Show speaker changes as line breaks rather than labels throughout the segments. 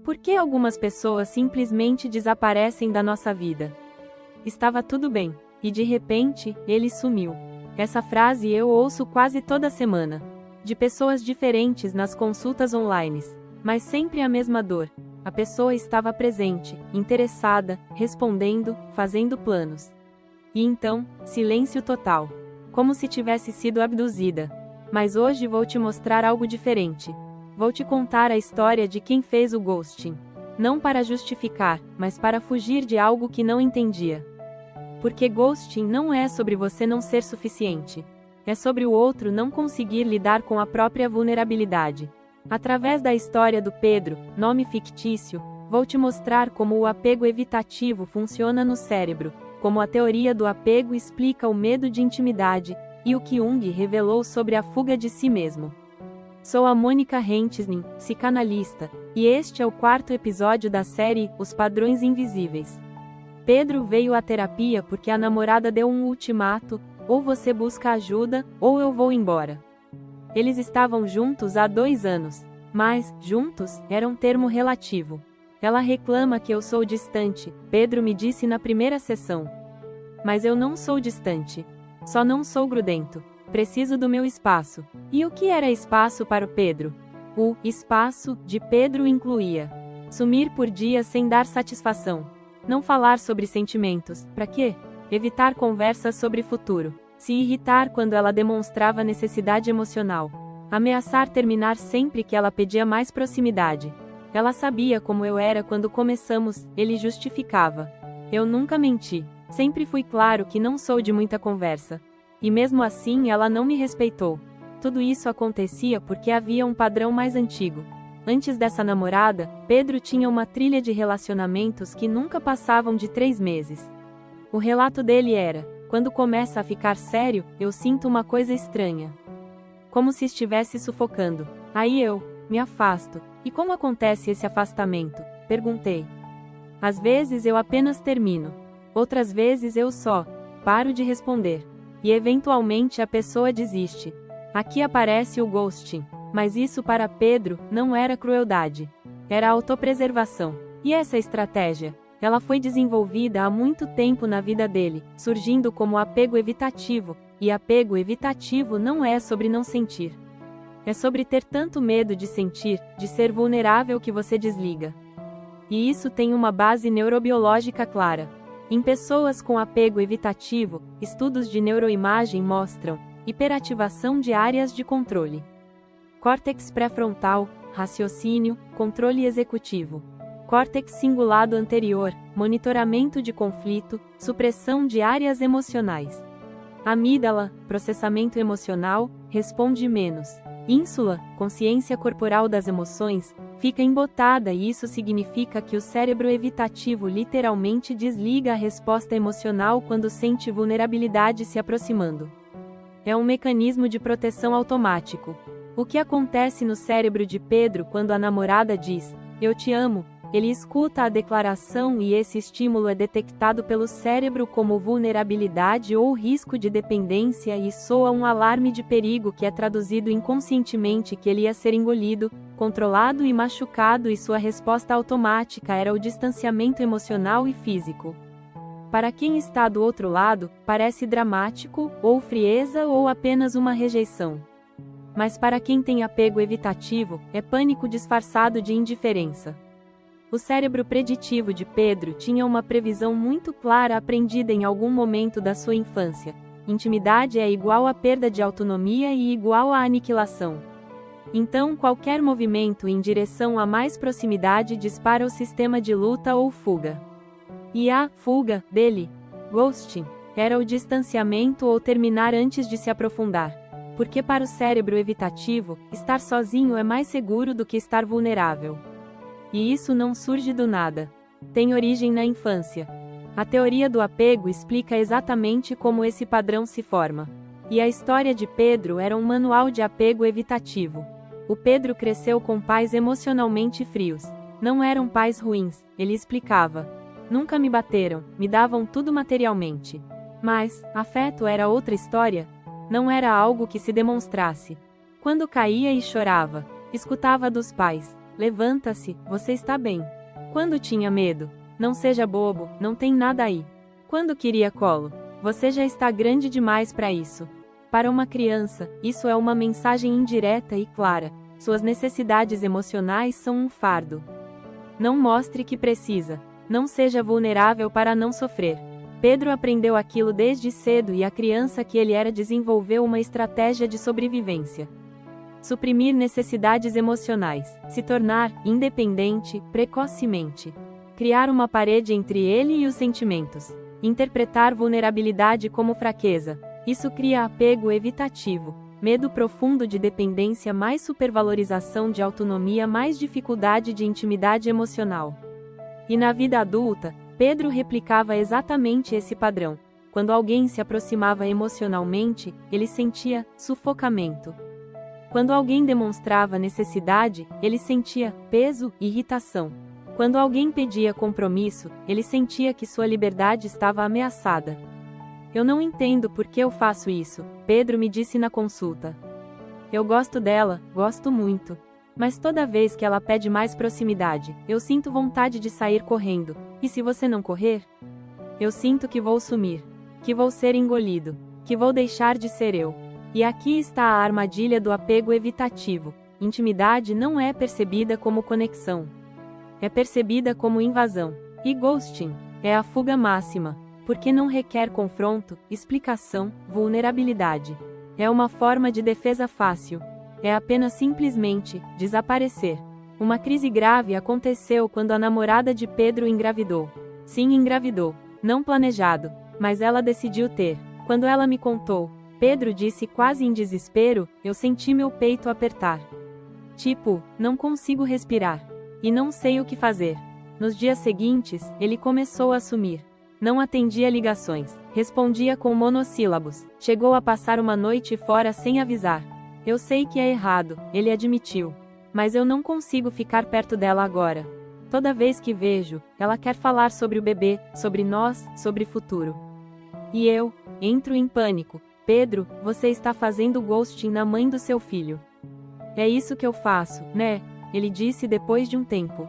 Por que algumas pessoas simplesmente desaparecem da nossa vida? Estava tudo bem, e de repente, ele sumiu. Essa frase eu ouço quase toda semana. De pessoas diferentes nas consultas online, mas sempre a mesma dor. A pessoa estava presente, interessada, respondendo, fazendo planos. E então, silêncio total. Como se tivesse sido abduzida. Mas hoje vou te mostrar algo diferente. Vou te contar a história de quem fez o ghosting. Não para justificar, mas para fugir de algo que não entendia. Porque ghosting não é sobre você não ser suficiente. É sobre o outro não conseguir lidar com a própria vulnerabilidade. Através da história do Pedro, nome fictício, vou te mostrar como o apego evitativo funciona no cérebro, como a teoria do apego explica o medo de intimidade, e o que Jung revelou sobre a fuga de si mesmo. Sou a Mônica Hentisnin, psicanalista, e este é o 4º episódio da série Os Padrões Invisíveis. Pedro veio à terapia porque a namorada deu um ultimato: ou você busca ajuda, ou eu vou embora. Eles estavam juntos há 2 anos, mas, juntos, era um termo relativo. Ela reclama que eu sou distante, Pedro me disse na primeira sessão. Mas eu não sou distante. Só não sou grudento. Preciso do meu espaço. E o que era espaço para o Pedro? O espaço de Pedro incluía sumir por dias sem dar satisfação. Não falar sobre sentimentos. Para quê? Evitar conversas sobre futuro. Se irritar quando ela demonstrava necessidade emocional. Ameaçar terminar sempre que ela pedia mais proximidade. Ela sabia como eu era quando começamos, ele justificava. Eu nunca menti. Sempre fui claro que não sou de muita conversa. E mesmo assim ela não me respeitou. Tudo isso acontecia porque havia um padrão mais antigo. Antes dessa namorada, Pedro tinha uma trilha de relacionamentos que nunca passavam de 3 meses. O relato dele era: quando começa a ficar sério, eu sinto uma coisa estranha. Como se estivesse sufocando. Aí eu me afasto. E como acontece esse afastamento? Perguntei. Às vezes eu apenas termino. Outras vezes eu só paro de responder. E eventualmente a pessoa desiste. Aqui aparece o ghosting. Mas isso para Pedro não era crueldade. Era autopreservação. E essa estratégia? Ela foi desenvolvida há muito tempo na vida dele, surgindo como apego evitativo, e apego evitativo não é sobre não sentir. É sobre ter tanto medo de sentir, de ser vulnerável que você desliga. E isso tem uma base neurobiológica clara. Em pessoas com apego evitativo, estudos de neuroimagem mostram hiperativação de áreas de controle. Córtex pré-frontal, raciocínio, controle executivo. Córtex cingulado anterior, monitoramento de conflito, supressão de áreas emocionais. Amígdala, processamento emocional, responde menos. Ínsula, consciência corporal das emoções, fica embotada e isso significa que o cérebro evitativo literalmente desliga a resposta emocional quando sente vulnerabilidade se aproximando. É um mecanismo de proteção automático. O que acontece no cérebro de Pedro quando a namorada diz: "Eu te amo"? Ele escuta a declaração e esse estímulo é detectado pelo cérebro como vulnerabilidade ou risco de dependência e soa um alarme de perigo que é traduzido inconscientemente que ele ia ser engolido, controlado e machucado e sua resposta automática era o distanciamento emocional e físico. Para quem está do outro lado, parece dramático, ou frieza ou apenas uma rejeição. Mas para quem tem apego evitativo, é pânico disfarçado de indiferença. O cérebro preditivo de Pedro tinha uma previsão muito clara aprendida em algum momento da sua infância. Intimidade é igual a perda de autonomia e igual a aniquilação. Então qualquer movimento em direção a mais proximidade dispara o sistema de luta ou fuga. E a fuga dele, ghosting, era o distanciamento ou terminar antes de se aprofundar. Porque para o cérebro evitativo, estar sozinho é mais seguro do que estar vulnerável. E isso não surge do nada. Tem origem na infância. A teoria do apego explica exatamente como esse padrão se forma. E a história de Pedro era um manual de apego evitativo. O Pedro cresceu com pais emocionalmente frios. Não eram pais ruins, ele explicava. Nunca me bateram, me davam tudo materialmente. Mas, afeto era outra história. Não era algo que se demonstrasse. Quando caía e chorava, escutava dos pais: Levanta-se, você está bem. Quando tinha medo? Não seja bobo, não tem nada aí. Quando queria colo? Você já está grande demais para isso. Para uma criança, isso é uma mensagem indireta e clara. Suas necessidades emocionais são um fardo. Não mostre que precisa. Não seja vulnerável para não sofrer. Pedro aprendeu aquilo desde cedo e a criança que ele era desenvolveu uma estratégia de sobrevivência. Suprimir necessidades emocionais, se tornar independente precocemente. Criar uma parede entre ele e os sentimentos. Interpretar vulnerabilidade como fraqueza. Isso cria apego evitativo, medo profundo de dependência mais supervalorização de autonomia mais dificuldade de intimidade emocional. E na vida adulta, Pedro replicava exatamente esse padrão. Quando alguém se aproximava emocionalmente, ele sentia sufocamento. Quando alguém demonstrava necessidade, ele sentia peso e irritação. Quando alguém pedia compromisso, ele sentia que sua liberdade estava ameaçada. Eu não entendo por que eu faço isso, Pedro me disse na consulta. Eu gosto dela, gosto muito. Mas toda vez que ela pede mais proximidade, eu sinto vontade de sair correndo. E se você não correr? Eu sinto que vou sumir. Que vou ser engolido. Que vou deixar de ser eu. E aqui está a armadilha do apego evitativo. Intimidade não é percebida como conexão. É percebida como invasão. E ghosting é a fuga máxima, porque não requer confronto, explicação, vulnerabilidade. É uma forma de defesa fácil. É apenas simplesmente desaparecer. Uma crise grave aconteceu quando a namorada de Pedro engravidou. Sim, engravidou. Não planejado, mas ela decidiu ter. Quando ela me contou, Pedro disse quase em desespero, eu senti meu peito apertar. Tipo, não consigo respirar. E não sei o que fazer. Nos dias seguintes, ele começou a sumir. Não atendia ligações, respondia com monossílabos. Chegou a passar uma noite fora sem avisar. Eu sei que é errado, ele admitiu. Mas eu não consigo ficar perto dela agora. Toda vez que vejo, ela quer falar sobre o bebê, sobre nós, sobre futuro. E eu entro em pânico. Pedro, você está fazendo ghosting na mãe do seu filho. É isso que eu faço, né? Ele disse depois de um tempo.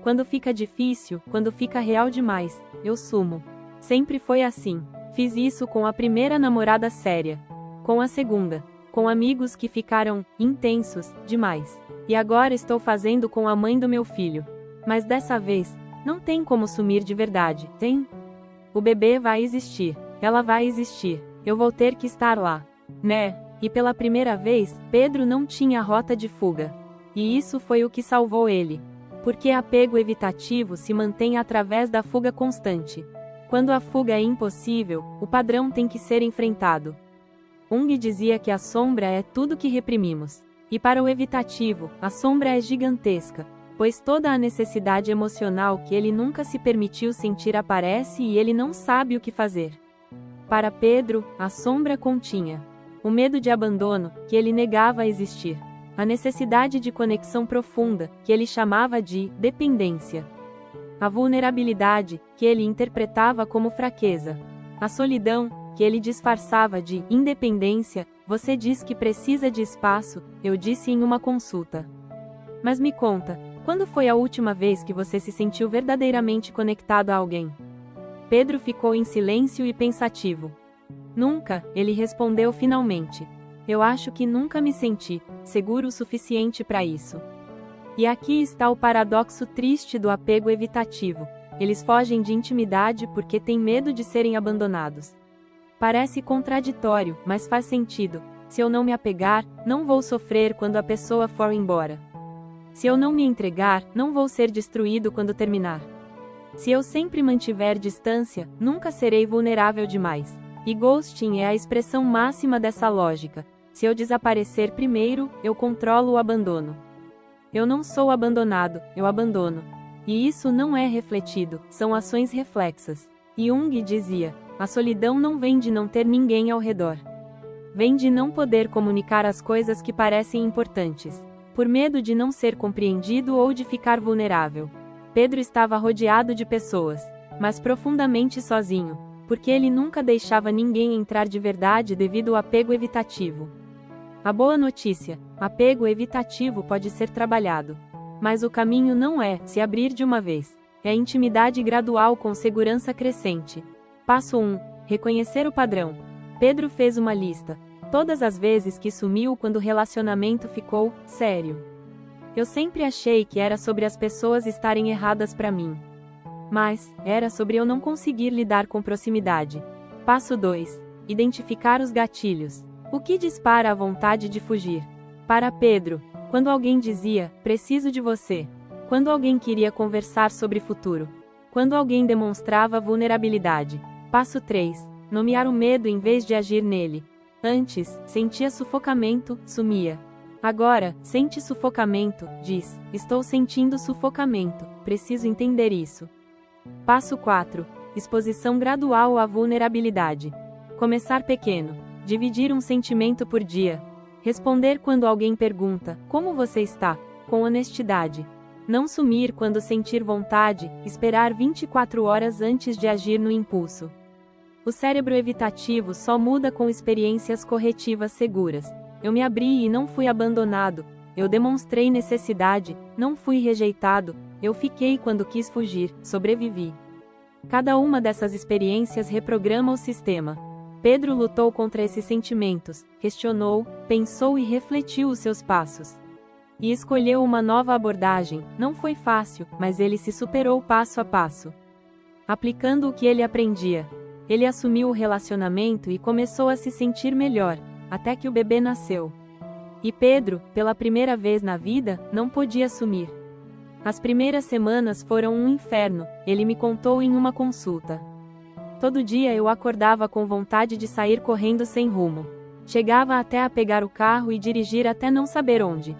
Quando fica difícil, quando fica real demais, eu sumo. Sempre foi assim. Fiz isso com a primeira namorada séria. Com a segunda. Com amigos que ficaram intensos demais. E agora estou fazendo com a mãe do meu filho. Mas dessa vez, não tem como sumir de verdade, tem? O bebê vai existir. Ela vai existir. Eu vou ter que estar lá. Né? E pela primeira vez, Pedro não tinha rota de fuga. E isso foi o que salvou ele. Porque apego evitativo se mantém através da fuga constante. Quando a fuga é impossível, o padrão tem que ser enfrentado. Jung dizia que a sombra é tudo que reprimimos. E para o evitativo, a sombra é gigantesca, pois toda a necessidade emocional que ele nunca se permitiu sentir aparece e ele não sabe o que fazer. Para Pedro, a sombra continha o medo de abandono, que ele negava existir. A necessidade de conexão profunda, que ele chamava de dependência. A vulnerabilidade, que ele interpretava como fraqueza. A solidão, que ele disfarçava de independência. Você diz que precisa de espaço, eu disse em uma consulta. Mas me conta, quando foi a última vez que você se sentiu verdadeiramente conectado a alguém? Pedro ficou em silêncio e pensativo. Nunca, ele respondeu finalmente. Eu acho que nunca me senti seguro o suficiente para isso. E aqui está o paradoxo triste do apego evitativo. Eles fogem de intimidade porque têm medo de serem abandonados. Parece contraditório, mas faz sentido. Se eu não me apegar, não vou sofrer quando a pessoa for embora. Se eu não me entregar, não vou ser destruído quando terminar. Se eu sempre mantiver distância, nunca serei vulnerável demais. E ghosting é a expressão máxima dessa lógica. Se eu desaparecer primeiro, eu controlo o abandono. Eu não sou abandonado, eu abandono. E isso não é refletido, são ações reflexas. Jung dizia, a solidão não vem de não ter ninguém ao redor. Vem de não poder comunicar as coisas que parecem importantes. Por medo de não ser compreendido ou de ficar vulnerável. Pedro estava rodeado de pessoas, mas profundamente sozinho, porque ele nunca deixava ninguém entrar de verdade devido ao apego evitativo. A boa notícia, apego evitativo pode ser trabalhado. Mas o caminho não é se abrir de uma vez. É intimidade gradual com segurança crescente. Passo 1. Reconhecer o padrão. Pedro fez uma lista. Todas as vezes que sumiu quando o relacionamento ficou sério. Eu sempre achei que era sobre as pessoas estarem erradas para mim. Mas era sobre eu não conseguir lidar com proximidade. Passo 2. Identificar os gatilhos. O que dispara a vontade de fugir? Para Pedro, quando alguém dizia, preciso de você. Quando alguém queria conversar sobre futuro. Quando alguém demonstrava vulnerabilidade. Passo 3. Nomear o medo em vez de agir nele. Antes, sentia sufocamento, sumia. Agora, sente sufocamento, diz, estou sentindo sufocamento, preciso entender isso. Passo 4. Exposição gradual à vulnerabilidade. Começar pequeno. Dividir um sentimento por dia. Responder quando alguém pergunta, como você está? Com honestidade. Não sumir quando sentir vontade, esperar 24 horas antes de agir no impulso. O cérebro evitativo só muda com experiências corretivas seguras. Eu me abri e não fui abandonado. Eu demonstrei necessidade, não fui rejeitado. Eu fiquei quando quis fugir, sobrevivi. Cada uma dessas experiências reprograma o sistema. Pedro lutou contra esses sentimentos, questionou, pensou e refletiu os seus passos. E escolheu uma nova abordagem. Não foi fácil, mas ele se superou passo a passo. Aplicando o que ele aprendia. Ele assumiu o relacionamento e começou a se sentir melhor, até que o bebê nasceu. E Pedro, pela primeira vez na vida, não podia sumir. As primeiras semanas foram um inferno, ele me contou em uma consulta. Todo dia eu acordava com vontade de sair correndo sem rumo. Chegava até a pegar o carro e dirigir até não saber onde.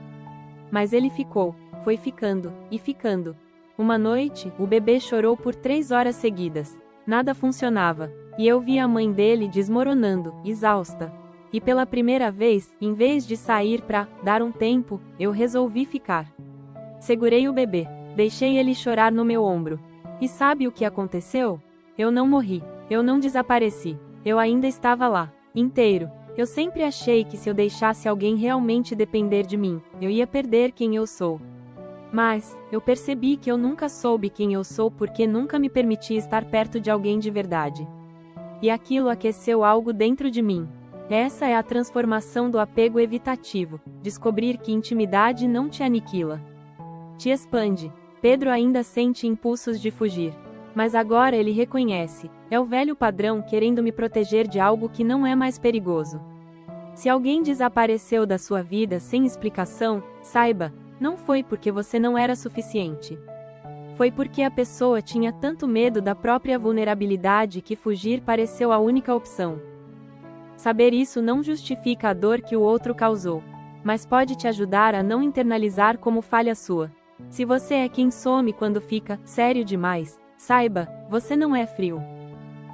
Mas ele ficou, foi ficando, e ficando. Uma noite, o bebê chorou por 3 horas seguidas. Nada funcionava, e eu vi a mãe dele desmoronando, exausta. E pela primeira vez, em vez de sair para dar um tempo, eu resolvi ficar. Segurei o bebê, deixei ele chorar no meu ombro. E sabe o que aconteceu? Eu não morri, eu não desapareci, eu ainda estava lá, inteiro. Eu sempre achei que se eu deixasse alguém realmente depender de mim, eu ia perder quem eu sou. Mas, eu percebi que eu nunca soube quem eu sou porque nunca me permiti estar perto de alguém de verdade. E aquilo aqueceu algo dentro de mim. Essa é a transformação do apego evitativo, descobrir que intimidade não te aniquila. Te expande. Pedro ainda sente impulsos de fugir. Mas agora ele reconhece, é o velho padrão querendo me proteger de algo que não é mais perigoso. Se alguém desapareceu da sua vida sem explicação, saiba, não foi porque você não era suficiente. Foi porque a pessoa tinha tanto medo da própria vulnerabilidade que fugir pareceu a única opção. Saber isso não justifica a dor que o outro causou, mas pode te ajudar a não internalizar como falha sua. Se você é quem some quando fica sério demais, saiba, você não é frio.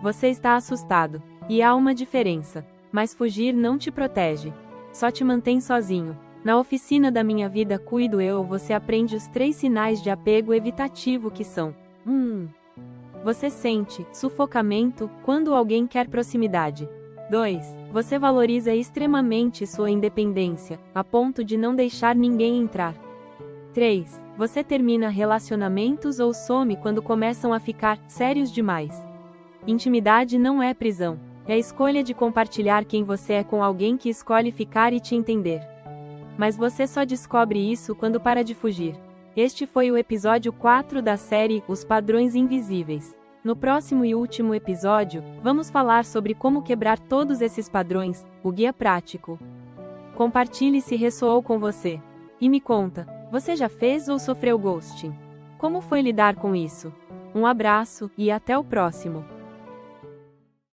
Você está assustado, e há uma diferença. Mas fugir não te protege. Só te mantém sozinho. Na oficina da Minha Vida Cuido Eu você aprende os 3 sinais de apego evitativo que são: 1. Você sente sufocamento quando alguém quer proximidade. 2. Você valoriza extremamente sua independência, a ponto de não deixar ninguém entrar. 3. Você termina relacionamentos ou some quando começam a ficar sérios demais. Intimidade não é prisão. É a escolha de compartilhar quem você é com alguém que escolhe ficar e te entender. Mas você só descobre isso quando para de fugir. Este foi o episódio 4 da série Os Padrões Invisíveis. No próximo e último episódio, vamos falar sobre como quebrar todos esses padrões, o guia prático. Compartilhe se ressoou com você. E me conta, você já fez ou sofreu ghosting? Como foi lidar com isso? Um abraço, e até o próximo!